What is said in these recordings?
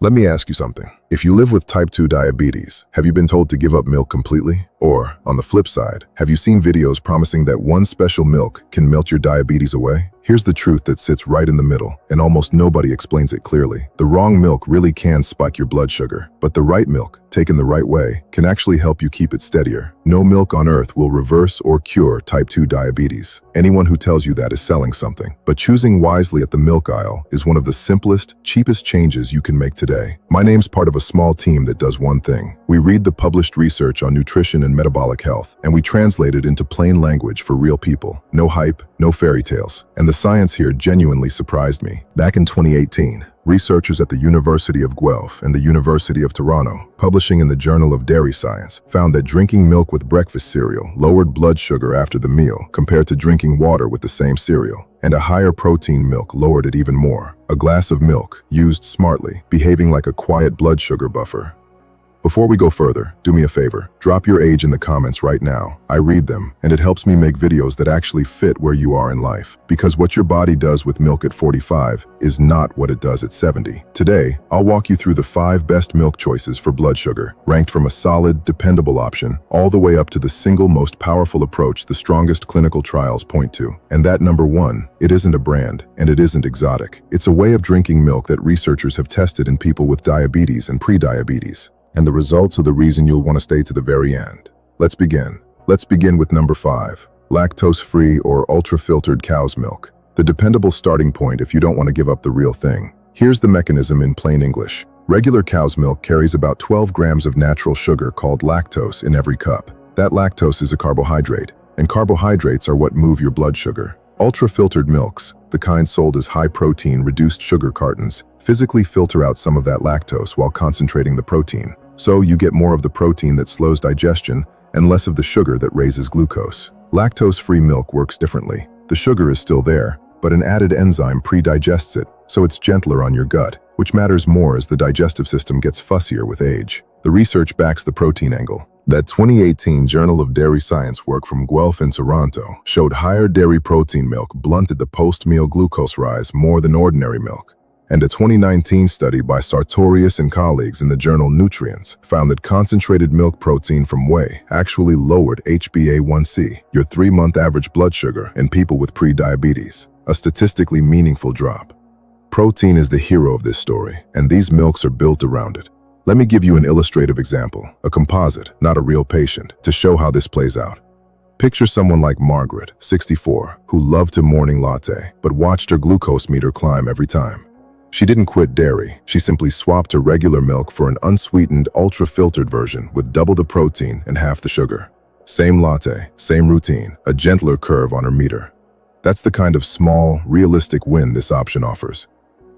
Let me ask you something. If you live with type 2 diabetes, have you been told to give up milk completely? Or, on the flip side, have you seen videos promising that one special milk can melt your diabetes away? Here's the truth that sits right in the middle, and almost nobody explains it clearly. The wrong milk really can spike your blood sugar, but the right milk, taken the right way, can actually help you keep it steadier. No milk on earth will reverse or cure type 2 diabetes. Anyone who tells you that is selling something. But choosing wisely at the milk aisle is one of the simplest, cheapest changes you can make today. My name's part of a small team that does one thing. We read the published research on nutrition and metabolic health, and we translate it into plain language for real people. No hype, no fairy tales. And the science here genuinely surprised me. Back in 2018, researchers at the University of Guelph and the University of Toronto, publishing in the Journal of Dairy Science, found that drinking milk with breakfast cereal lowered blood sugar after the meal compared to drinking water with the same cereal. And a higher protein milk lowered it even more. A glass of milk, used smartly, behaving like a quiet blood sugar buffer. Before we go further, do me a favor, drop your age in the comments right now. I read them, and it helps me make videos that actually fit where you are in life. Because what your body does with milk at 45 is not what it does at 70. Today, I'll walk you through the 5 best milk choices for blood sugar, ranked from a solid, dependable option, all the way up to the single most powerful approach the strongest clinical trials point to. And that number 1, it isn't a brand, and it isn't exotic. It's a way of drinking milk that researchers have tested in people with diabetes and pre-diabetes. And the results are the reason you'll want to stay to the very end. Let's begin. Let's begin with number 5, lactose-free or ultra-filtered cow's milk. The dependable starting point if you don't want to give up the real thing. Here's the mechanism in plain English. Regular cow's milk carries about 12 grams of natural sugar called lactose in every cup. That lactose is a carbohydrate, and carbohydrates are what move your blood sugar. Ultra-filtered milks, the kind sold as high-protein, reduced sugar cartons, physically filter out some of that lactose while concentrating the protein. So you get more of the protein that slows digestion and less of the sugar that raises glucose. Lactose-free milk works differently. The sugar is still there, but an added enzyme pre-digests it, so it's gentler on your gut, which matters more as the digestive system gets fussier with age. The research backs the protein angle. That 2018 Journal of Dairy Science work from Guelph and Toronto showed higher dairy protein milk blunted the post-meal glucose rise more than ordinary milk. And a 2019 study by Sartorius and colleagues in the journal Nutrients found that concentrated milk protein from whey actually lowered HbA1c, your 3-month average blood sugar, in people with pre-diabetes, a statistically meaningful drop. Protein is the hero of this story, and these milks are built around it. Let me give you an illustrative example, a composite, not a real patient, to show how this plays out. Picture someone like Margaret, 64, who loved her morning latte, but watched her glucose meter climb every time. She didn't quit dairy, she simply swapped her regular milk for an unsweetened, ultra-filtered version with double the protein and half the sugar. Same latte, same routine, a gentler curve on her meter. That's the kind of small, realistic win this option offers.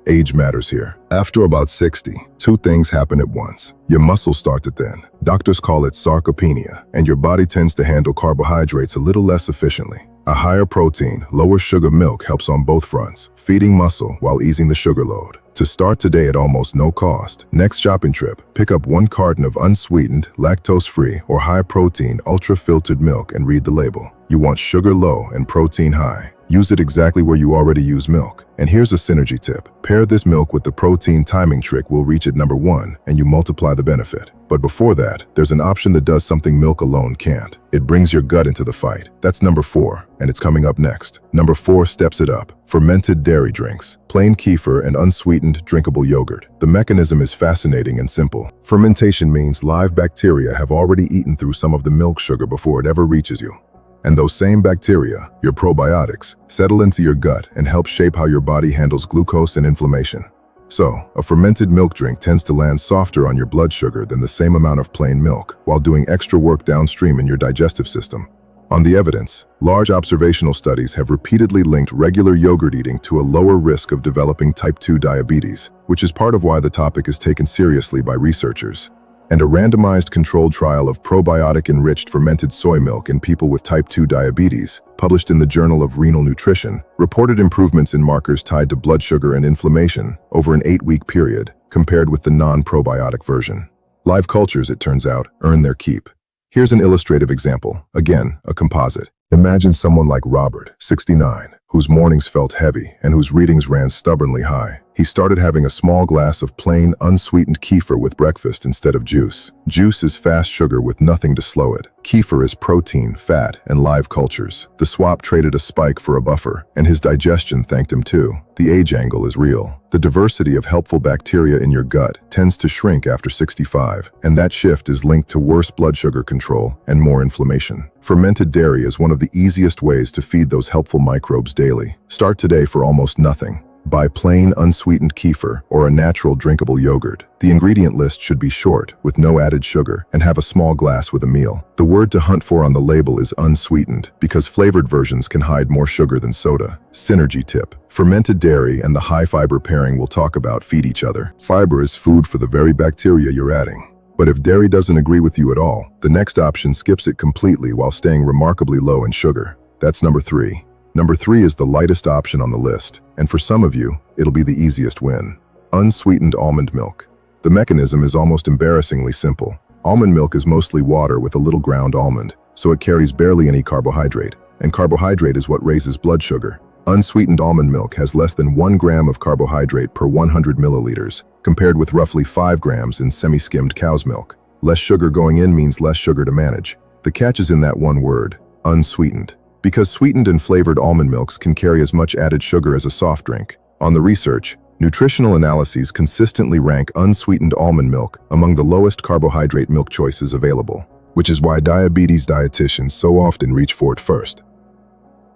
Age matters here. After about 60, 2 things happen at once. Your muscles start to thin. Doctors call it sarcopenia, and your body tends to handle carbohydrates a little less efficiently. A higher protein, lower sugar milk helps on both fronts, feeding muscle while easing the sugar load. To start today at almost no cost, next shopping trip, pick up 1 carton of unsweetened, lactose-free, or high-protein, ultra-filtered milk and read the label. You want sugar low and protein high. Use it exactly where you already use milk. And here's a synergy tip. Pair this milk with the protein timing trick we'll reach at number 1, and you multiply the benefit. But before that, there's an option that does something milk alone can't. It brings your gut into the fight. That's number 4, and it's coming up next. Number 4 steps it up. Fermented dairy drinks. Plain kefir and unsweetened drinkable yogurt. The mechanism is fascinating and simple. Fermentation means live bacteria have already eaten through some of the milk sugar before it ever reaches you. And those same bacteria, your probiotics, settle into your gut and help shape how your body handles glucose and inflammation. So, a fermented milk drink tends to land softer on your blood sugar than the same amount of plain milk, while doing extra work downstream in your digestive system. On the evidence, large observational studies have repeatedly linked regular yogurt eating to a lower risk of developing type 2 diabetes, which is part of why the topic is taken seriously by researchers. And a randomized controlled trial of probiotic-enriched fermented soy milk in people with type 2 diabetes, published in the Journal of Renal Nutrition, reported improvements in markers tied to blood sugar and inflammation over an 8-week period, compared with the non-probiotic version. Live cultures, it turns out, earn their keep. Here's an illustrative example, again, a composite. Imagine someone like Robert, 69, whose mornings felt heavy and whose readings ran stubbornly high. He started having a small glass of plain, unsweetened kefir with breakfast instead of juice. Juice is fast sugar with nothing to slow it. Kefir is protein, fat, and live cultures. The swap traded a spike for a buffer, and his digestion thanked him too. The age angle is real. The diversity of helpful bacteria in your gut tends to shrink after 65, and that shift is linked to worse blood sugar control and more inflammation. Fermented dairy is one of the easiest ways to feed those helpful microbes daily. Start today for almost nothing. Buy plain, unsweetened kefir or a natural drinkable yogurt. The ingredient list should be short, with no added sugar, and have a small glass with a meal. The word to hunt for on the label is unsweetened, because flavored versions can hide more sugar than soda. Synergy tip: fermented dairy and the high-fiber pairing we'll talk about feed each other. Fiber is food for the very bacteria you're adding. But if dairy doesn't agree with you at all, the next option skips it completely while staying remarkably low in sugar. That's number 3. Number 3 is the lightest option on the list, and for some of you, it'll be the easiest win. Unsweetened almond milk. The mechanism is almost embarrassingly simple. Almond milk is mostly water with a little ground almond, so it carries barely any carbohydrate, and carbohydrate is what raises blood sugar. Unsweetened almond milk has less than 1 gram of carbohydrate per 100 milliliters, compared with roughly 5 grams in semi-skimmed cow's milk. Less sugar going in means less sugar to manage. The catch is in that one word: unsweetened. Because sweetened and flavored almond milks can carry as much added sugar as a soft drink. On the research, nutritional analyses consistently rank unsweetened almond milk among the lowest carbohydrate milk choices available, which is why diabetes dietitians so often reach for it first.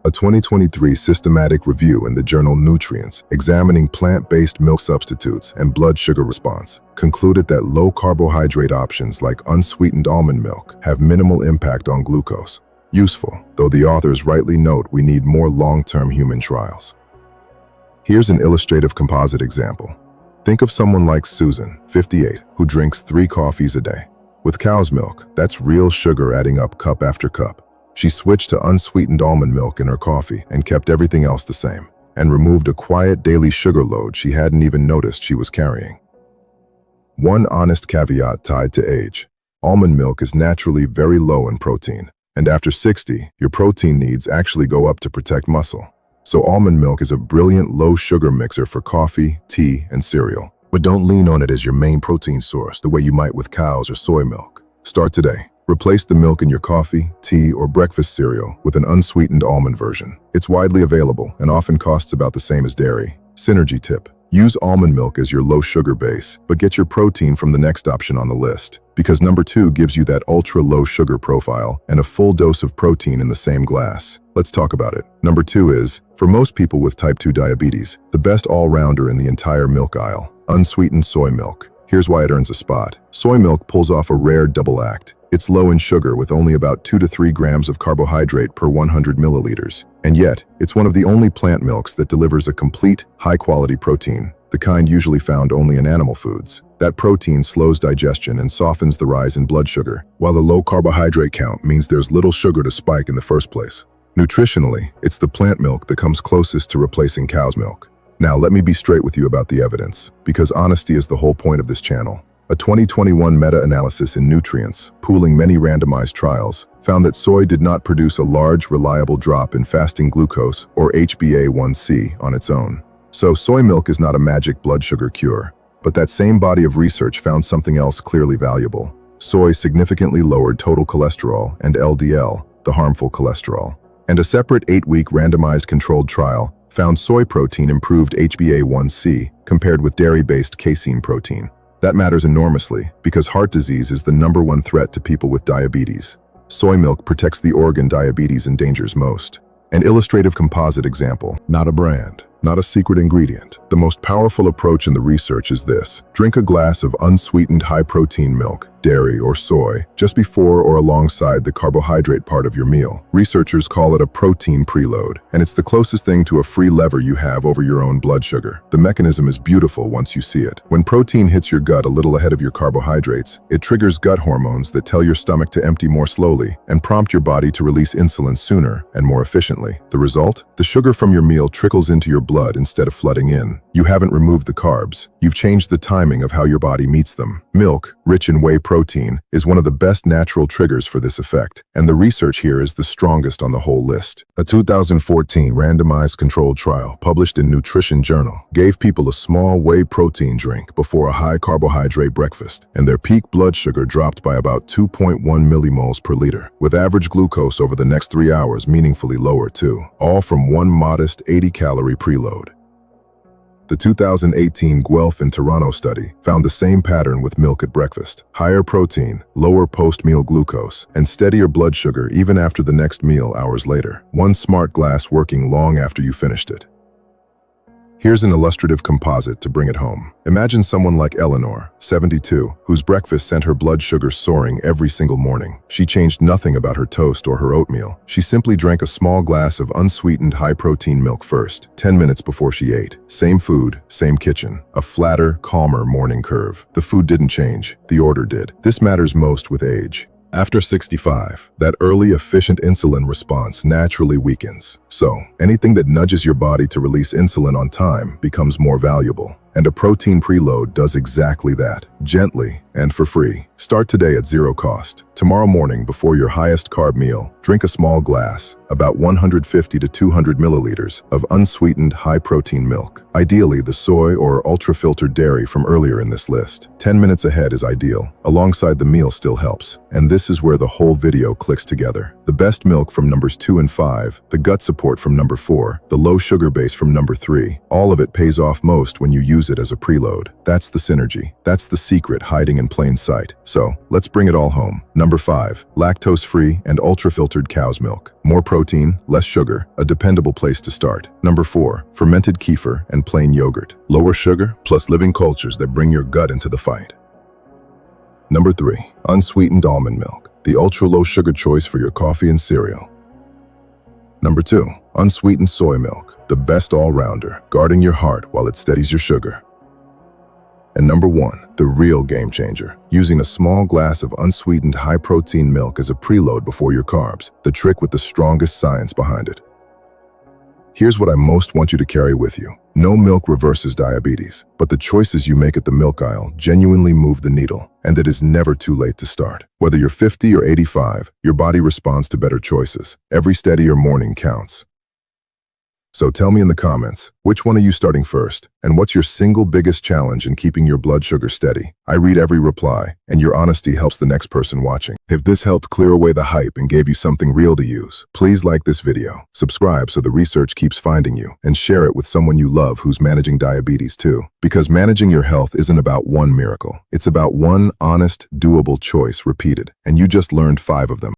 A 2023 systematic review in the journal Nutrients, examining plant-based milk substitutes and blood sugar response, concluded that low-carbohydrate options like unsweetened almond milk have minimal impact on glucose. Useful, though the authors rightly note we need more long-term human trials. Here's an illustrative composite example. Think of someone like Susan, 58, who drinks 3 coffees a day. With cow's milk, that's real sugar adding up cup after cup. She switched to unsweetened almond milk in her coffee and kept everything else the same, and removed a quiet daily sugar load she hadn't even noticed she was carrying. One honest caveat tied to age: almond milk is naturally very low in protein, and after 60, your protein needs actually go up to protect muscle. So almond milk is a brilliant low-sugar mixer for coffee, tea, and cereal. But don't lean on it as your main protein source the way you might with cow's or soy milk. Start today. Replace the milk in your coffee, tea, or breakfast cereal with an unsweetened almond version. It's widely available and often costs about the same as dairy. Synergy tip: use almond milk as your low-sugar base, but get your protein from the next option on the list, because number 2 gives you that ultra-low sugar profile and a full dose of protein in the same glass. Let's talk about it. Number 2 is, for most people with type 2 diabetes, the best all-rounder in the entire milk aisle: unsweetened soy milk. Here's why it earns a spot. Soy milk pulls off a rare double act. It's low in sugar with only about 2 to 3 grams of carbohydrate per 100 milliliters. And yet, it's one of the only plant milks that delivers a complete, high-quality protein, the kind usually found only in animal foods. That protein slows digestion and softens the rise in blood sugar, while the low carbohydrate count means there's little sugar to spike in the first place. Nutritionally, it's the plant milk that comes closest to replacing cow's milk. Now, let me be straight with you about the evidence, because honesty is the whole point of this channel. A 2021 meta-analysis in Nutrients, pooling many randomized trials, found that soy did not produce a large, reliable drop in fasting glucose or HbA1c on its own. So soy milk is not a magic blood sugar cure. But that same body of research found something else clearly valuable. Soy significantly lowered total cholesterol and LDL, the harmful cholesterol. And a separate 8-week randomized controlled trial found soy protein improved HbA1c compared with dairy-based casein protein. That matters enormously because heart disease is the #1 threat to people with diabetes. Soy milk protects the organ diabetes endangers most. An illustrative composite example, not a brand, not a secret ingredient. The most powerful approach in the research is this: drink a glass of unsweetened high-protein milk, dairy or soy, just before or alongside the carbohydrate part of your meal. Researchers call it a protein preload, and it's the closest thing to a free lever you have over your own blood sugar. The mechanism is beautiful once you see it. When protein hits your gut a little ahead of your carbohydrates, it triggers gut hormones that tell your stomach to empty more slowly and prompt your body to release insulin sooner and more efficiently. The result? The sugar from your meal trickles into your blood instead of flooding in. You haven't removed the carbs. You've changed the timing of how your body meets them. Milk, rich in whey protein, is one of the best natural triggers for this effect, and the research here is the strongest on the whole list. A 2014 randomized controlled trial published in Nutrition Journal gave people a small whey protein drink before a high-carbohydrate breakfast, and their peak blood sugar dropped by about 2.1 millimoles per liter, with average glucose over the next 3 hours meaningfully lower too, all from one modest 80-calorie preload. The 2018 Guelph and Toronto study found the same pattern with milk at breakfast: higher protein, lower post-meal glucose, and steadier blood sugar even after the next meal hours later. One smart glass working long after you finished it. Here's an illustrative composite to bring it home. Imagine someone like Eleanor, 72, whose breakfast sent her blood sugar soaring every single morning. She changed nothing about her toast or her oatmeal. She simply drank a small glass of unsweetened high-protein milk first, 10 minutes before she ate. Same food, same kitchen. A flatter, calmer morning curve. The food didn't change, the order did. This matters most with age. After 65, that early efficient insulin response naturally weakens. So, anything that nudges your body to release insulin on time becomes more valuable. And a protein preload does exactly that, gently and for free. Start today at zero cost. Tomorrow morning, before your highest carb meal, drink a small glass, about 150 to 200 milliliters, of unsweetened high-protein milk. Ideally, the soy or ultra-filtered dairy from earlier in this list. 10 minutes ahead is ideal. Alongside the meal still helps. And this is where the whole video clicks together. The best milk from numbers 2 and 5, the gut support from number 4, the low sugar base from number 3. All of it pays off most when you use it as a preload. That's the synergy. That's the secret hiding in plain sight. So, let's bring it all home. Number 5, lactose-free and ultra-filtered cow's milk. More protein, less sugar, a dependable place to start. Number 4, fermented kefir and plain yogurt. Lower sugar plus living cultures that bring your gut into the fight. Number 3, unsweetened almond milk, the ultra-low sugar choice for your coffee and cereal. Number 2, unsweetened soy milk, the best all-rounder, guarding your heart while it steadies your sugar. And number 1, the real game changer, using a small glass of unsweetened high-protein milk as a preload before your carbs, the trick with the strongest science behind it. Here's what I most want you to carry with you. No milk reverses diabetes, but the choices you make at the milk aisle genuinely move the needle, and it is never too late to start. Whether you're 50 or 85, your body responds to better choices. Every steadier morning counts. So tell me in the comments, which one are you starting first? And what's your single biggest challenge in keeping your blood sugar steady? I read every reply, and your honesty helps the next person watching. If this helped clear away the hype and gave you something real to use, please like this video, subscribe so the research keeps finding you, and share it with someone you love who's managing diabetes too. Because managing your health isn't about one miracle. It's about one honest, doable choice repeated, and you just learned 5 of them.